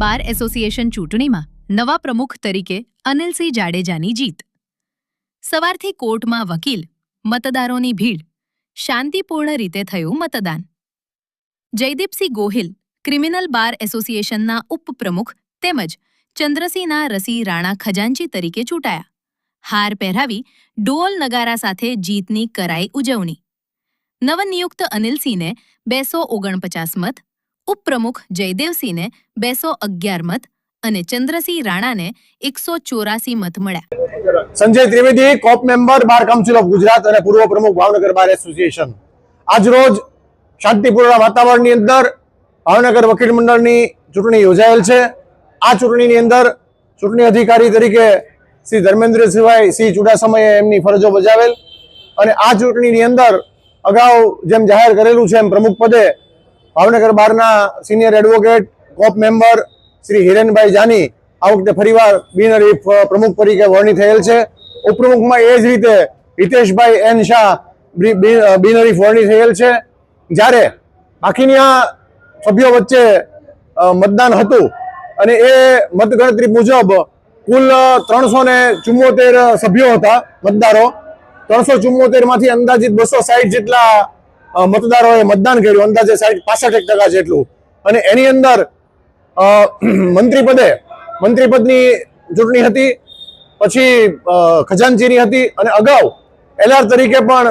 Bar association ચૂંટણીમાં નવા પ્રમુખ તરીકે અનિલસિંહ જાડેજાની જીત. સવારથી કોર્ટમાં વકીલ, મતદારોની ભીડ, શાંતિપૂર્ણ રીતે થયું મતદાન. જયદીપસિંહ ગોહિલ ક્રિમિનલ બાર એસોસિએશનના ઉપપ્રમુખ તેમજ ચંદ્રસિંહના રસી રાણા ખજાનચી તરીકે ચૂંટાયા. હાર પહેરાવી ઢોલ નગારા સાથે જીતની કરાઈ ઉજવણી. નવનિયુક્ત અનિલસિંહને 249 મત, ઉપપ્રમુખ જયદેવસિંહને 211 મત અને ચંદ્રસિંહ રાણાને 184 મત મળ્યા. Sanjay Trivedi, coop member bar council of Gujarat અને પૂર્વ પ્રમુખ ભાવનગર બાર એસોસિએશન. આજ રોજ શાંતિપૂર્ણ વાતાવરણની અંદર ભાવનગર વકીલ મંડળની ચૂંટણી યોજાયેલ છે. આ ચૂંટણીની અંદર ચૂંટણી અધિકારી તરીકે શ્રી ધર્મેન્દ્રસિંહ ચુડાસમાએ એમની ફરજો બજાવેલ અને આ ચૂંટણીની અંદર અગાઉ જેમ જાહેર કરેલું છે એમ પ્રમુખ પદે ભાવનગર બારના સિનિયર એડવોકેટ કોપ મેમ્બર શ્રી હિરેનભાઈ જાની આ વખતે ફરીવાર બિનહરીફ પ્રમુખ તરીકે વરણી થયેલ છે. ઉપપ્રમુખમાં એ જ રીતે હિતેશભાઈ એન શાહ બિનહરીફ વરણી થયેલ છે. જ્યારે બાકીની આ સભ્યો વચ્ચે મતદાન હતું અને એ મતગણતરી મુજબ કુલ 374 સભ્યો હતા મતદારો. 374 માંથી અંદાજિત 260 જેટલા મતદારોએ મતદાન કર્યું, અંદાજે 65% જેટલું. અને એની અંદર મંત્રીપદની ચૂંટણી હતી, પછી ખજાનચીની હતી અને અગાઉ એલઆર તરીકે પણ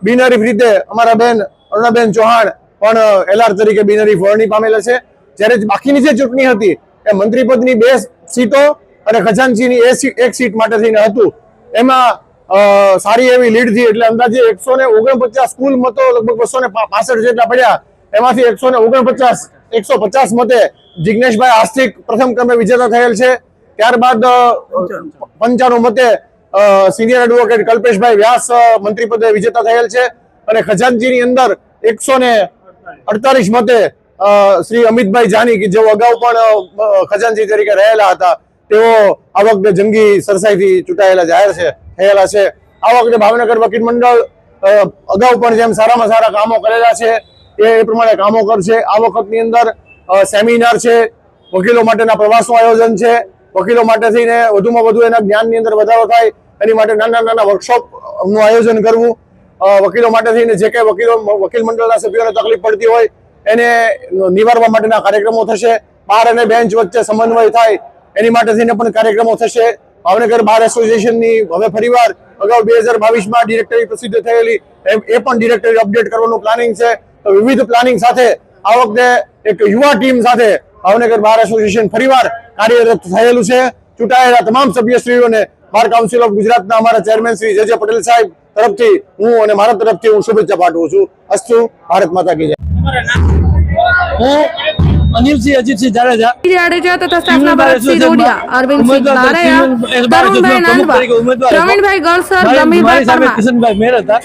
બિનહરીફ રીતે અમારા બેન અરુણાબેન ચૌહાણ પણ એલઆર તરીકે બિનહરીફ વરણી પામેલા છે. જ્યારે બાકીની જે ચૂંટણી હતી એ મંત્રીપદની 2 સીટો અને ખજાનચીની 1 સીટ માટે થઈને હતું. એમાં સારી એવી લીડથી એટલે અંદાજે 149 કુલ મતો લગભગ 265 જેટલા પડ્યા. એમાંથી 150 મતે જિગ્નેશભાઈ આસ્તિક પ્રથમ ક્રમે વિજેતા થયેલ છે. ત્યારબાદ 95 મતે સિનિયર એડવોકેટ કલ્પેશભાઈ વ્યાસ મંત્રીપદે વિજેતા થયેલ છે. અને ખજાનચીની અંદર 148 મતે શ્રી અમિતભાઈ જાની કે જેઓ અગાઉ પણ ખજાનચી તરીકે રહેલા હતા તેઓ આ વખતે જંગી સરસાઈથી ચૂંટાયેલા થયેલા છે. આ વખતે ભાવનગર વકીલ મંડળ અગાઉ પણ જેમ સારામાં સારા કામો કરેલા છે એ પ્રમાણે કામો કરશે. આ વખતની અંદર સેમિનાર છે, વકીલો માટેના પ્રવાસનું આયોજન છે, વકીલો માટે થઈને વધુમાં વધુ એના જ્ઞાનની અંદર વધારો થાય એની માટે નાના વર્કશોપનું આયોજન કરવું. વકીલો માટે થઈને જે કંઈ વકીલ મંડળના સભ્યોને તકલીફ પડતી હોય એને નિવારવા માટેના કાર્યક્રમો થશે. બાર અને બેન્ચ વચ્ચે સમન્વય થાય એની માટે થઈને પણ કાર્યક્રમો થશે. ભાવનગર બાર એસોસિએશનની હવે ફરીવાર અગાઉ 2022માં ડિરેક્ટરી પ્રસિદ્ધ થયેલી એ પણ ડિરેક્ટરી અપડેટ કરવાનું પ્લાનિંગ છે. વિવિધ પ્લાનિંગ સાથે આ વખતે એક યુવા ટીમ સાથે ભાવનગર બાર એસોસિએશન ફરીવાર કાર્યરત થયેલું છે. ચૂંટાયેલા તમામ સભ્યશ્રીઓને બાર કાઉન્સિલ ઓફ ગુજરાતના અમારા ચેરમેન શ્રી જે પટેલ સાહેબ તરફથી હું અને મારા તરફથી હું શુભેચ્છા પાઠવું છું. અસ્તુ, ભારત માતા કી જય. હું અનિલસિંહ અજીતસિંહ જાડેજા તથા સ્થાપના ભરતસિંહ રોડિયા, અરવિંદસિંહ બારૈયા, તરુણભાઈ નાંદવા, પ્રવીણભાઈ ગળસર, રમીભાઈ પરમાર, કિશનભાઈ મેર હતા.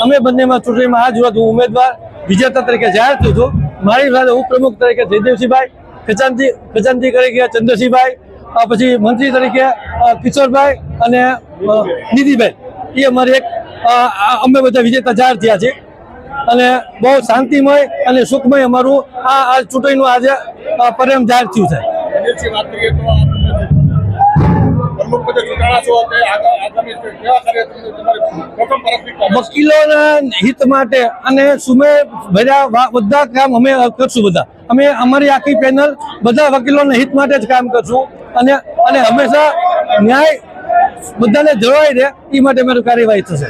અમે બંનેમાં ચૂંટણીમાં આજ રોજ હું ઉમેદવાર વિજેતા તરીકે જાહેર થયો છું. મારી સાથે ઉપપ્રમુખ તરીકે જયદેવસિંહભાઈ, ખજાનચી તરીકે ચંદ્રસિંહભાઈ, પછી મંત્રી તરીકે કિશોરભાઈ અને નિધિભાઈ, એ અમારી અમે બધા વિજેતા જાહેર થયા છે. અને બહુ શાંતિમય અને સુખમય અમારું આ ચૂંટણીનું આજે પરિણામ જાહેર થયું છે. વકીલોના હિત માટે અને સુમેળ ભર્યા બધા કામ અમે કરશું. અમે અમારી આખી પેનલ બધા વકીલોના હિત માટે જ કામ કરશું અને હંમેશા ન્યાય બધાને જળવાઈ રહે એ માટે અમારી કાર્યવાહી થશે.